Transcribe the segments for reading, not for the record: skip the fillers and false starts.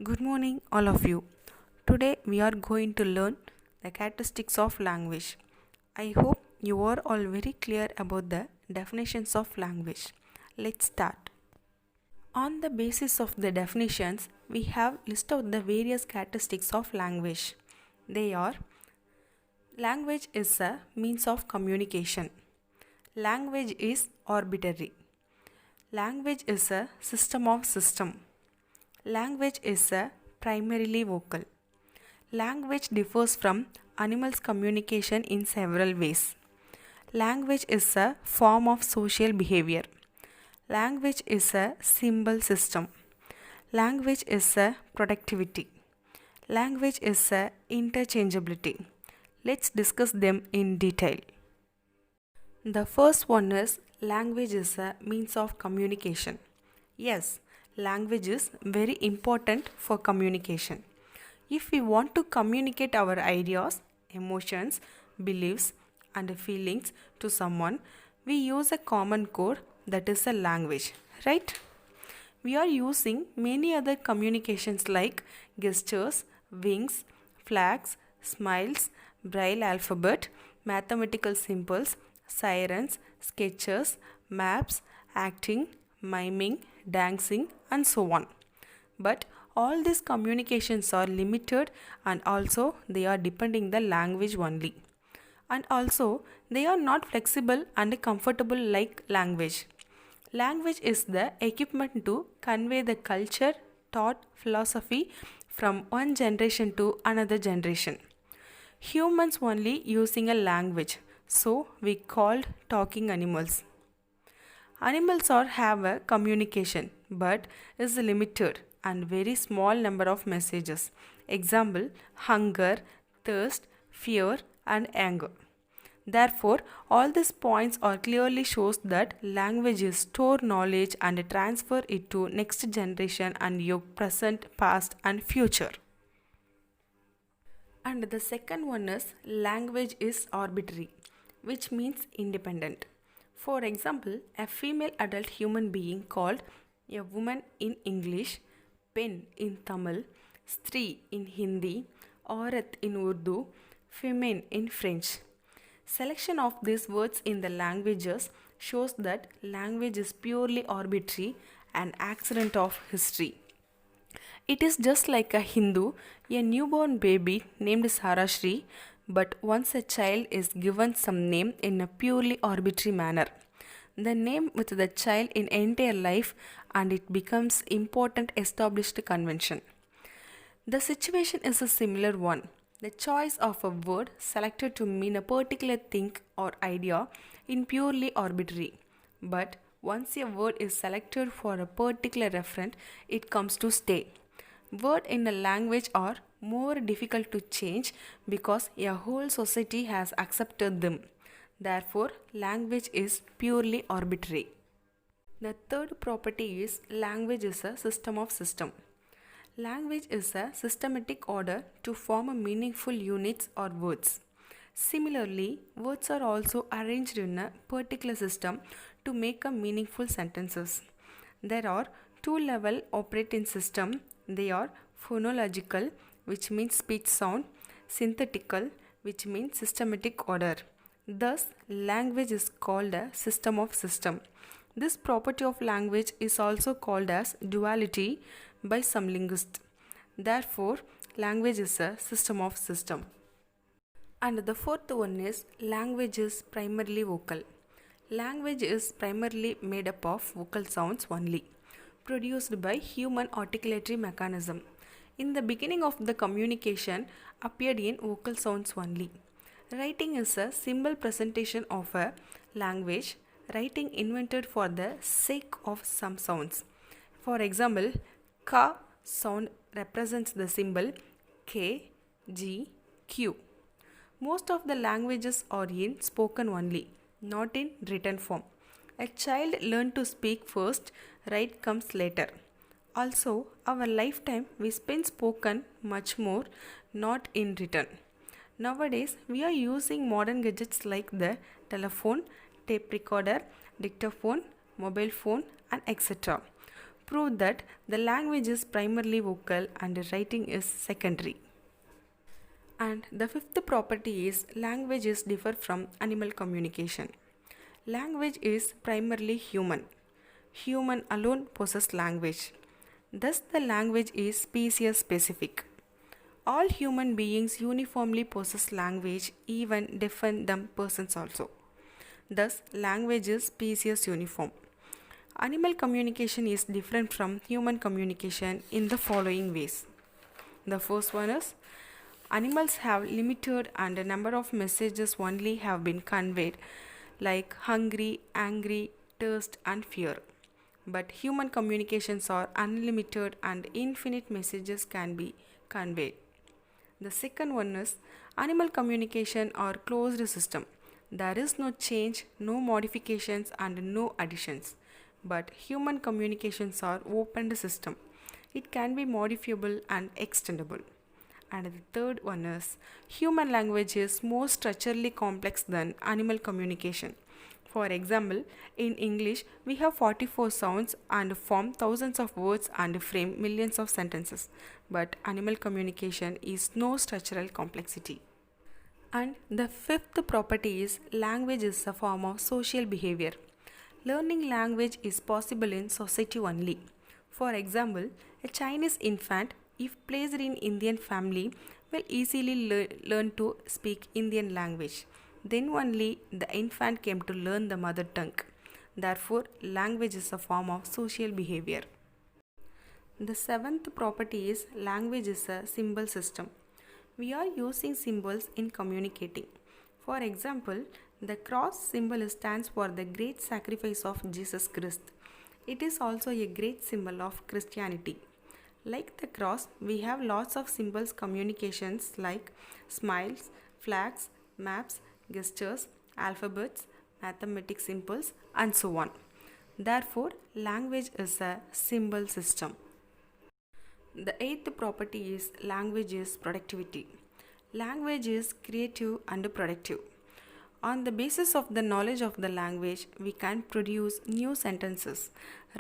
Good morning, all of you. Today we are going to learn the characteristics of language. I hope you are all very clear about the definitions of language. Let's start. On the basis of the definitions, we have listed out the various characteristics of language. They are: language is a means of communication. Language is arbitrary. Language is a system of system. Language is a primarily vocal. Language differs from animals' communication in several ways. Language is a form of social behavior. Language is a symbol system. Language is a productivity. Language is a interchangeability. Let's discuss them in detail. The first one is language is a means of communication. Yes, language is very important for communication. If we want to communicate our ideas, emotions, beliefs, and feelings to someone, we use a common code that is a language, right? We are using many other communications like gestures, winks, flags, smiles, braille alphabet, mathematical symbols, sirens, sketches, maps, acting, miming, dancing, and so on. But all these communications are limited, and also they are depending the language only. And also they are not flexible and comfortable like language. Language is the equipment to convey the culture, thought, philosophy from one generation to another generation. Humans only using a language, so we called talking animals. Animals are have a communication but is limited and very small number of messages. Example: hunger, thirst, fear, and anger. Therefore, all these points are clearly shows that language is store knowledge and transfer it to next generation and your present, past, and future. And the second one is language is arbitrary, which means independent. For example, a female adult human being called a woman in English, pen in Tamil, stree in Hindi, aurat in Urdu, female in French. Selection of these words in the languages shows that language is purely arbitrary, an accident of history. It is just like a Hindu, a newborn baby named Sarashri, but once a child is given some name in a purely arbitrary manner, the name with the child in entire life and it becomes important established convention. The situation is a similar one. The choice of a word selected to mean a particular thing or idea in purely arbitrary. But once a word is selected for a particular referent, it comes to stay. Words in a language are more difficult to change because a whole society has accepted them. Therefore, language is purely arbitrary. The third property is language is a system of system. Language is a systematic order to form a meaningful units or words. Similarly, words are also arranged in a particular system to make a meaningful sentences. There are two-level operating system. They are phonological, which means speech sound, synthetical, which means systematic order. Thus, language is called a system of system. This property of language is also called as duality by some linguists. Therefore, language is a system of system. And the fourth one is language is primarily vocal. Language is primarily made up of vocal sounds only, produced by human articulatory mechanism. In the beginning of the communication appeared in vocal sounds only. Writing is a symbol presentation of a language, writing invented for the sake of some sounds. For example, ka sound represents the symbol K, G, Q. Most of the languages are in spoken only, not in written form. A child learns to speak first, write comes later. Also, our lifetime we spend spoken much more, not in written. Nowadays, we are using modern gadgets like the telephone, tape recorder, dictaphone, mobile phone, and etc. prove that the language is primarily vocal and writing is secondary. And the fifth property is languages differ from animal communication. Language is primarily human. Human alone possess language. Thus, the language is species specific. All human beings uniformly possess language, even deaf and dumb persons also. Thus, language is species uniform. Animal communication is different from human communication in the following ways. The first one is animals have limited and a number of messages only have been conveyed, like hungry, angry, thirst, and fear. But human communications are unlimited and infinite messages can be conveyed. The second one is animal communication or closed system. There is no change, no modifications, and no additions. But human communications are open system. It can be modifiable and extendable. And the third one is human language is more structurally complex than animal communication. For example, in English, we have 44 sounds and form thousands of words and frame millions of sentences. But animal communication is no structural complexity. And the fifth property is language is a form of social behavior. Learning language is possible in society only. For example, a Chinese infant, if placed in Indian family, will easily learn to speak Indian language. Then only the infant came to learn the mother tongue. Therefore, language is a form of social behavior. The seventh property is language is a symbol system. We are using symbols in communicating. For example, the cross symbol stands for the great sacrifice of Jesus Christ. It is also a great symbol of Christianity. Like the cross, we have lots of symbols communications like smiles, flags, maps, gestures, alphabets, mathematic symbols, and so on. Therefore, language is a symbol system. The eighth property is language is productivity. Language is creative and productive. On the basis of the knowledge of the language, we can produce new sentences,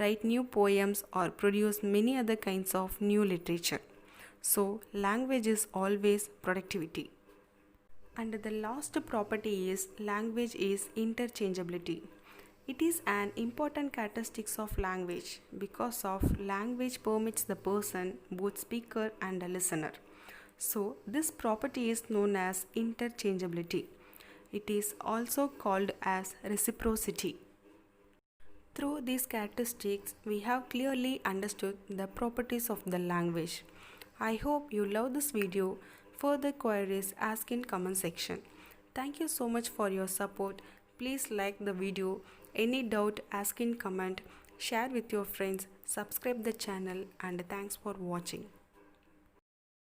write new poems, or produce many other kinds of new literature. So, language is always productivity. And the last property is language is interchangeability. It is an important characteristic of language because of language permits the person, both speaker and a listener. So, this property is known as interchangeability. It is also called as reciprocity. Through these characteristics, we have clearly understood the properties of the language. I hope you love this video. Further queries, ask in comment section. Thank you so much for your support. Please like the video. Any doubt, ask in comment. Share with your friends. Subscribe the channel and thanks for watching.